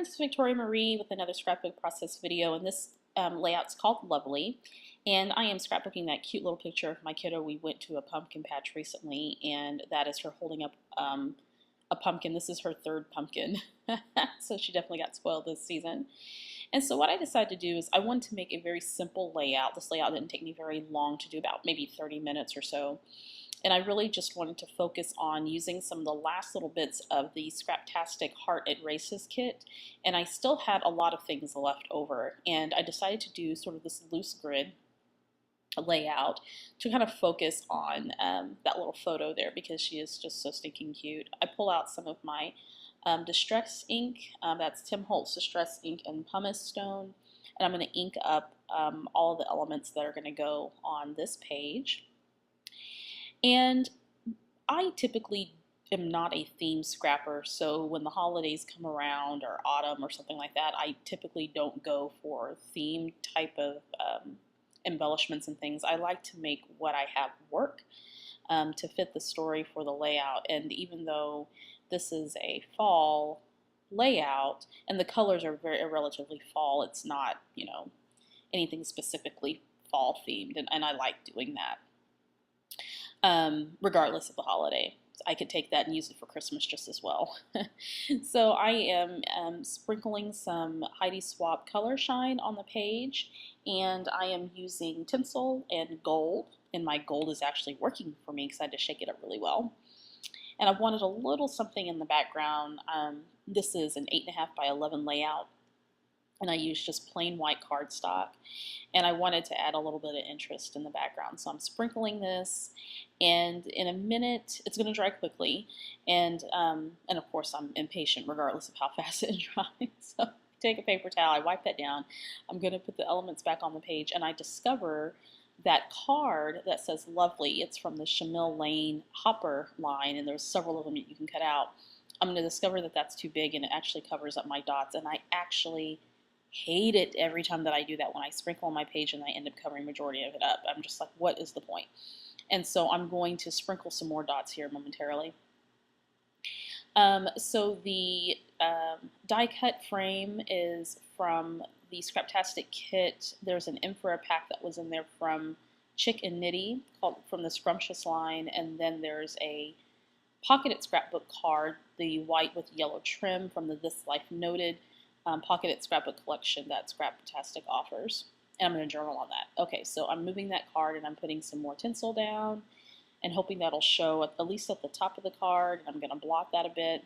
friends, it's Victoria Marie with another scrapbook process video, and this layout's called Lovely. And I am scrapbooking that cute little picture of my kiddo. We went to a pumpkin patch recently, and that is her holding up a pumpkin. This is her third pumpkin, so she definitely got spoiled this season. And so what I decided to do is I wanted to make a very simple layout. This layout didn't take me very long to do, about maybe 30 minutes or so. And I really just wanted to focus on using some of the last little bits of the Scraptastic Heart It Races kit. And I still had a lot of things left over. And I decided to do sort of this loose grid layout to kind of focus on that little photo there, because she is just so stinking cute. I pull out some of my Distress ink. That's Tim Holtz Distress ink and pumice stone. And I'm going to ink up all the elements that are going to go on this page. And I typically am not a theme scrapper, so when the holidays come around or autumn or something like that, I typically don't go for theme type of embellishments and things. I like to make what I have work to fit the story for the layout. And even though this is a fall layout and the colors are relatively fall, it's not, you know, anything specifically fall themed, and I like doing that. Regardless of the holiday. I could take that and use it for Christmas just as well. So I am sprinkling some Heidi Swapp Color Shine on the page, and I am using tinsel and gold, and my gold is actually working for me because I had to shake it up really well. And I wanted a little something in the background. This is an 8.5 by 11 layout, and I used just plain white cardstock, and I wanted to add a little bit of interest in the background. So I'm sprinkling this, and in a minute, it's going to dry quickly, and of course I'm impatient regardless of how fast it dries. So take a paper towel, I wipe that down, I'm going to put the elements back on the page, and I discover that card that says Lovely. It's from the Shamil Lane Hopper line, and there's several of them that you can cut out. I'm going to discover that that's too big, and it actually covers up my dots, and I actually hate it every time that I do that, when I sprinkle on my page and I end up covering majority of it up. I'm just like, what is the point? And so I'm going to sprinkle some more dots here momentarily. So the die cut frame is from the Scraptastic kit. There's an infrared pack that was in there from Chick and Nitty, called from the Scrumptious line, and then there's a pocketed scrapbook card, the white with yellow trim, from the This Life Noted pocketed scrapbook collection that Scraptastic offers. And I'm going to journal on that. Okay, so I'm moving that card and I'm putting some more tinsel down and hoping that'll show at least at the top of the card. I'm going to blot that a bit.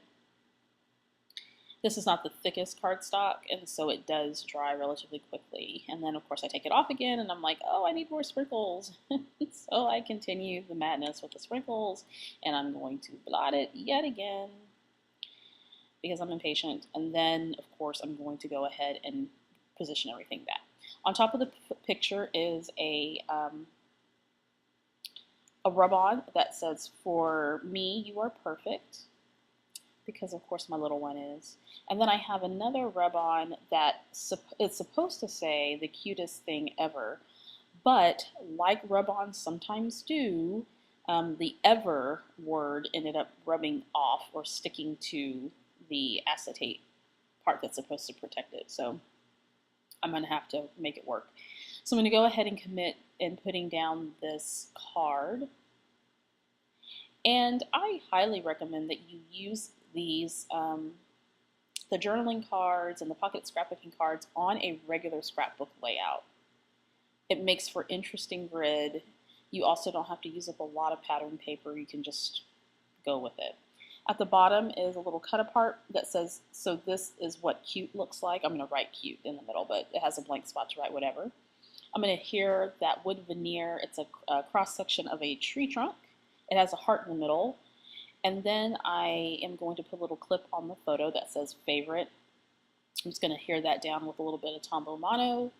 This is not the thickest cardstock, and so it does dry relatively quickly. And then of course I take it off again and I'm like, oh, I need more sprinkles. So I continue the madness with the sprinkles, and I'm going to blot it yet again, because I'm impatient, and then of course I'm going to go ahead and position everything back. On top of the picture is a rub-on that says, "For me, you are perfect," because of course my little one is. And then I have another rub-on that it's supposed to say "the cutest thing ever," but like rub-ons sometimes do, the ever word ended up rubbing off or sticking to the acetate part that's supposed to protect it. So I'm going to have to make it work. So I'm going to go ahead and commit in putting down this card. And I highly recommend that you use these, the journaling cards and the pocket scrapbooking cards, on a regular scrapbook layout. It makes for interesting grid. You also don't have to use up a lot of pattern paper. You can just go with it. At the bottom is a little cut apart that says, so this is what cute looks like. I'm going to write cute in the middle, but it has a blank spot to write whatever. I'm going to adhere that wood veneer. It's a cross section of a tree trunk. It has a heart in the middle. And then I am going to put a little clip on the photo that says favorite. I'm just going to adhere that down with a little bit of Tombow Mono.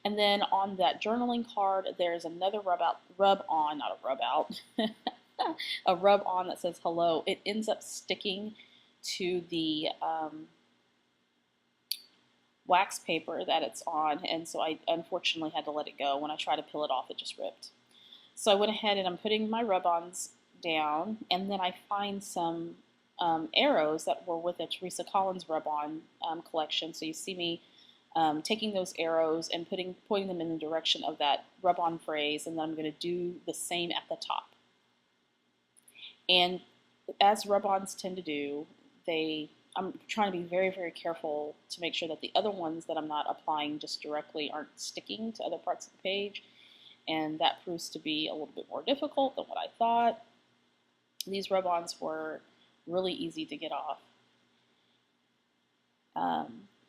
And then on that journaling card, there's another rub-on, not a rub-out, a rub-on that says hello. It ends up sticking to the wax paper that it's on, and so I unfortunately had to let it go. When I tried to peel it off, it just ripped. So I went ahead and I'm putting my rub-ons down, and then I find some arrows that were with the Teresa Collins rub-on collection. So you see me taking those arrows and pointing them in the direction of that rub-on phrase, and then I'm going to do the same at the top. And as rub-ons tend to do, I'm trying to be very, very careful to make sure that the other ones that I'm not applying just directly aren't sticking to other parts of the page, and that proves to be a little bit more difficult than what I thought. These rub-ons were really easy to get off.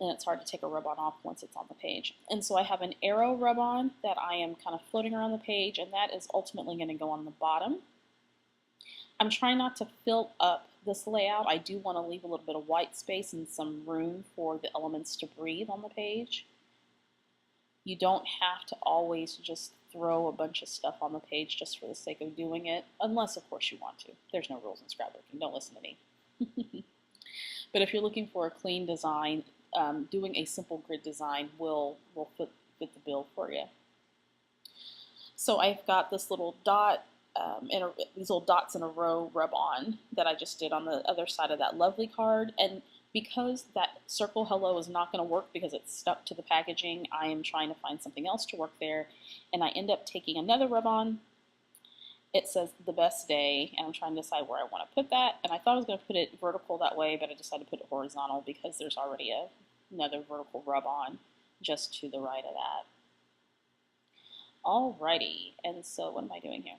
And it's hard to take a rub-on off once it's on the page. And so I have an arrow rub-on that I am kind of floating around the page, and that is ultimately going to go on the bottom. I'm trying not to fill up this layout. I do want to leave a little bit of white space and some room for the elements to breathe on the page. You don't have to always just throw a bunch of stuff on the page just for the sake of doing it, unless of course you want to. There's no rules in scrapbooking, don't listen to me. But if you're looking for a clean design, doing a simple grid design will fit the bill for you. So I've got this little dot, these little dots in a row rub-on that I just did on the other side of that lovely card, and because that circle hello is not going to work because it's stuck to the packaging, I am trying to find something else to work there, and I end up taking another rub-on. It says the best day, and I'm trying to decide where I want to put that, and I thought I was going to put it vertical that way, but I decided to put it horizontal because there's already another vertical rub-on just to the right of that. Alrighty, and so what am I doing here?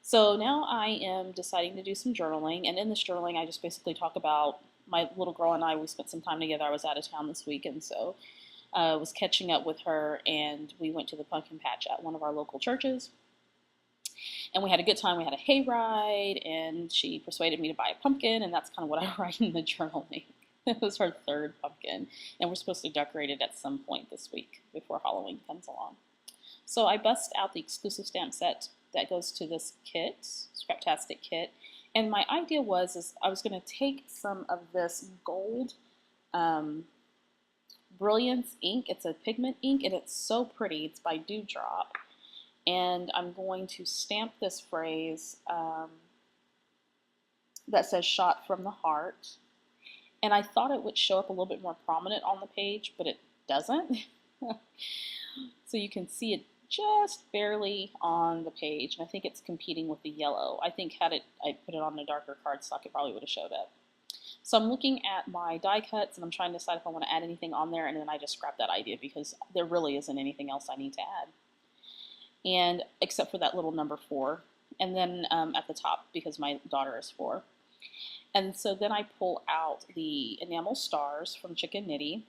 So now I am deciding to do some journaling, and in this journaling I just basically talk about my little girl and I. We spent some time together. I was out of town this week, and so I was catching up with her, and we went to the pumpkin patch at one of our local churches. And we had a good time. We had a hayride, and she persuaded me to buy a pumpkin, and that's kind of what I write in the journaling. It was her third pumpkin, and we're supposed to decorate it at some point this week before Halloween comes along. So I bust out the exclusive stamp set that goes to this kit, Scraptastic kit, and my idea was I was going to take some of this gold Brilliance ink. It's a pigment ink, and it's so pretty. It's by Dewdrop. And I'm going to stamp this phrase that says "shot from the heart." And I thought it would show up a little bit more prominent on the page, but it doesn't. So you can see it just barely on the page, and I think it's competing with the yellow. I think had I put it on a darker cardstock, it probably would have showed up. So I'm looking at my die cuts, and I'm trying to decide if I want to add anything on there, and then I just scrapped that idea because there really isn't anything else I need to add. And except for that little number 4, and then at the top because my daughter is 4. And so then I pull out the enamel stars from Chicken Nitty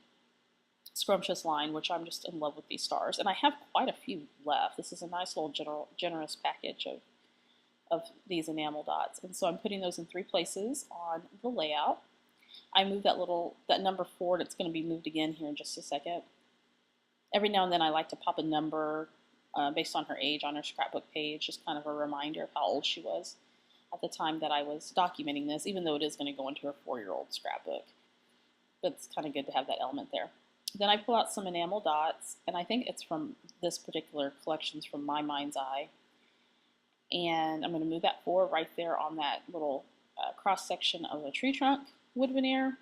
Scrumptious line, which I'm just in love with these stars, and I have quite a few left. This is a nice little generous package of these enamel dots, and so I'm putting those in 3 places on the layout. I move that number 4, and it's going to be moved again here in just a second. Every now and then I like to pop a number based on her age on her scrapbook page, just kind of a reminder of how old she was at the time that I was documenting this, even though it is going to go into her 4-year-old scrapbook. But it's kind of good to have that element there. Then I pull out some enamel dots, and I think it's from this particular collection's from My Mind's Eye. And I'm going to move that 4 right there on that little cross section of a tree trunk wood veneer.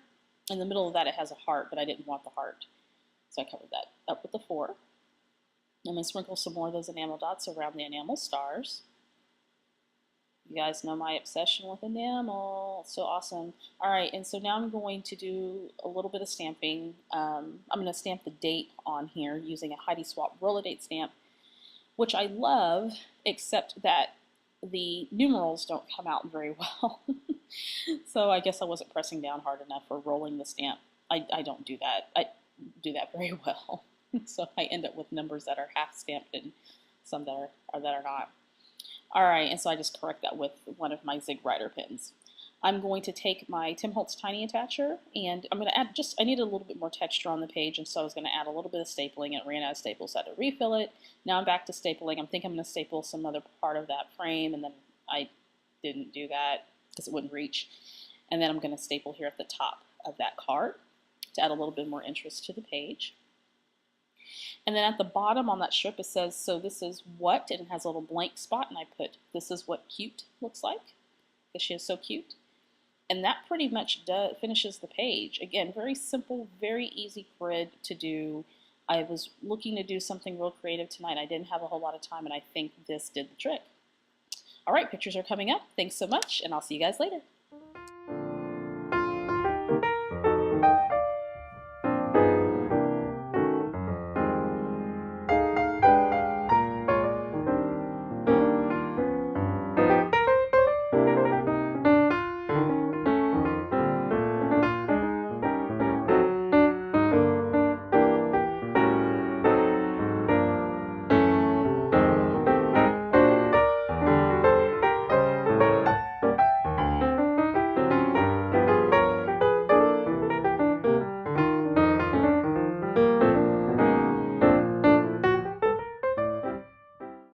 In the middle of that it has a heart, but I didn't want the heart, so I covered that up with the 4. I'm going to sprinkle some more of those enamel dots around the enamel stars. You guys know my obsession with enamel. It's so awesome. Alright, and so now I'm going to do a little bit of stamping. I'm going to stamp the date on here using a Heidi Swapp Roll-A-Date stamp, which I love, except that the numerals don't come out very well. So I guess I wasn't pressing down hard enough or rolling the stamp. I don't do that. I do that very well. So I end up with numbers that are half stamped and some that are not. Alright, and so I just correct that with one of my Zig Rider pens. I'm going to take my Tim Holtz Tiny Attacher, and I'm going to add I needed a little bit more texture on the page, and so I was going to add a little bit of stapling, and it ran out of staples, so I had to refill it. Now I'm back to stapling. I'm thinking I'm going to staple some other part of that frame, and then I didn't do that because it wouldn't reach. And then I'm going to staple here at the top of that card to add a little bit more interest to the page. And then at the bottom on that strip it says, so this is what, and it has a little blank spot, and I put, this is what cute looks like, because she is so cute. And that pretty much finishes the page. Again, very simple, very easy grid to do. I was looking to do something real creative tonight. I didn't have a whole lot of time, and I think this did the trick. All right, pictures are coming up. Thanks so much, and I'll see you guys later.